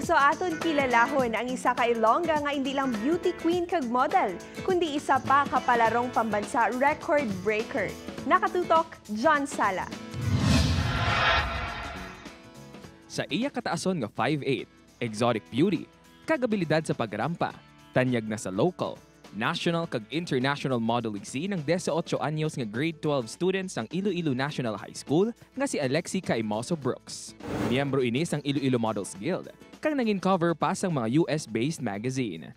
So aton kilalahon ang isa ka Ilongga nga hindi lang beauty queen kag model, kundi isa pa kapalarong pambansa record breaker. Nakatutok, John Sala. Sa iya kataason nga 5'8", exotic beauty, kagabilidad sa pagrampa, tanyag na sa local, national kag international modeling scene ng 18 anyos nga grade 12 students ng Iloilo National High School nga si Alexi Caimoso Brooks. Miyembro ini sang Iloilo Models Guild, kang nangin cover pa sang mga US-based magazine.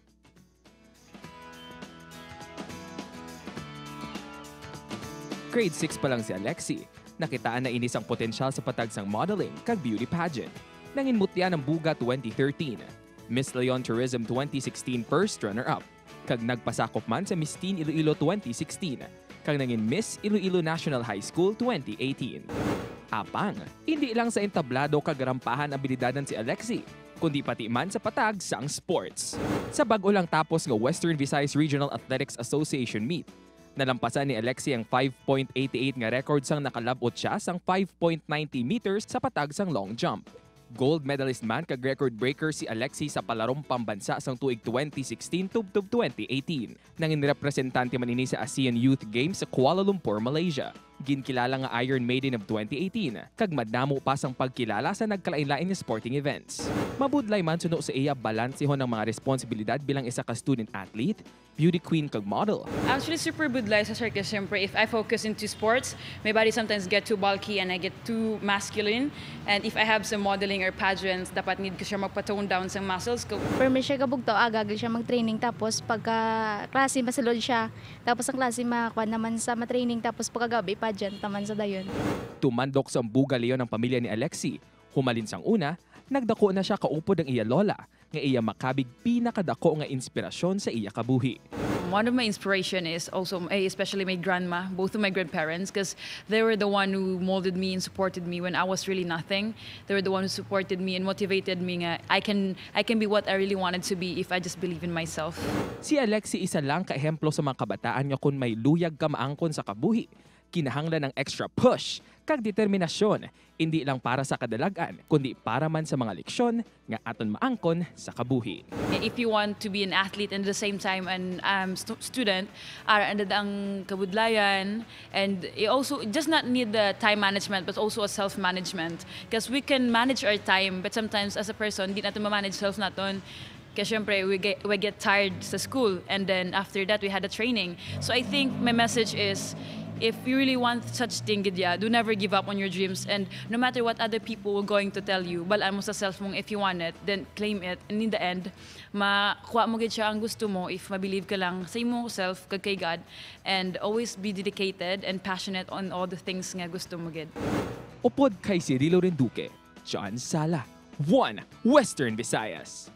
Grade 6 pa lang si Alexi, nakitaan na inis ang potensyal sa patag sang modeling kag beauty pageant. Nanginmutya ng Buga 2013, Miss Leon Tourism 2016 first runner-up, kag nagpasakop man sa Miss Teen Iloilo 2016, kag nangin Miss Iloilo National High School 2018. Apang, hindi lang sa entablado kag rampahan abilidadan si Alexi, kundi pati man sa patag sang sports. Sa bag-o lang tapos nga Western Visayas Regional Athletics Association meet, nalampasan ni Alexi ang 5.88 nga record sang nakalabot siya sang 5.90 meters sa patag sang long jump. Gold medalist man kag record breaker si Alexi sa palarong pambansa sang tuig 2016 tubtob 2018. Nangin representante man ini sa ASEAN Youth Games sa Kuala Lumpur, Malaysia. Ginkilala nga Iron Maiden of 2018, kag madamo pa sang pagkilala sa nagkalain-lain nga sporting events. Mabudlay man suno sa iya balansehon ng mga responsibilidad bilang isa ka student athlete, beauty queen kag model. Actually, super budlay sa circus. Siyempre, if I focus into sports, my body sometimes get too bulky and I get too masculine. And if I have some modeling or pageants, dapat need ko siya magpa-tone down sa muscles ko. Per me siya kabugtaw, agagil siya mag-training, tapos pagka klase masulod siya, tapos ang klase makakuha naman sa matraining, tapos pagkagabi pageant naman sa dayon. Tumandok sa Buga Leon ng pamilya ni Alexi. Humalin sang una, nagdako na siya kaupod ang iya lola, nga iya makabig pinakadako nga inspirasyon sa iya kabuhi. One of my inspiration is also, especially my grandma, both of my grandparents, because they were the one who molded me and supported me when I was really nothing. They were the one who supported me and motivated me nga I can be what I really wanted to be if I just believe in myself. Si Alexi isa lang ka-ehemplo sa mga kabataan nga kung may luyag ka maangkon sa kabuhi, kinahanglan ng extra push kag determinasyon, hindi lang para sa kadalagan, kundi para man sa mga leksyon nga aton maangkon sa kabuhi. If you want to be an athlete and at the same time an student, and ang kabudlayan, and you also just not need the time management but also a self-management, because we can manage our time but sometimes as a person di natin ma-manage self naton. Kasi syempre, we get tired sa school and then after that we had a training. So I think my message is, if you really want such thing, do never give up on your dreams, and no matter what other people are going to tell you, balaan mo sa self mong if you want it, then claim it, and in the end, makuha mo gid siya ang gusto mo if mabelieve ka lang sa imo self kag kay God, and always be dedicated and passionate on all the things nga gusto mo gid. Upod kay Cirilo Renduque, John Sala, 1 Western Visayas.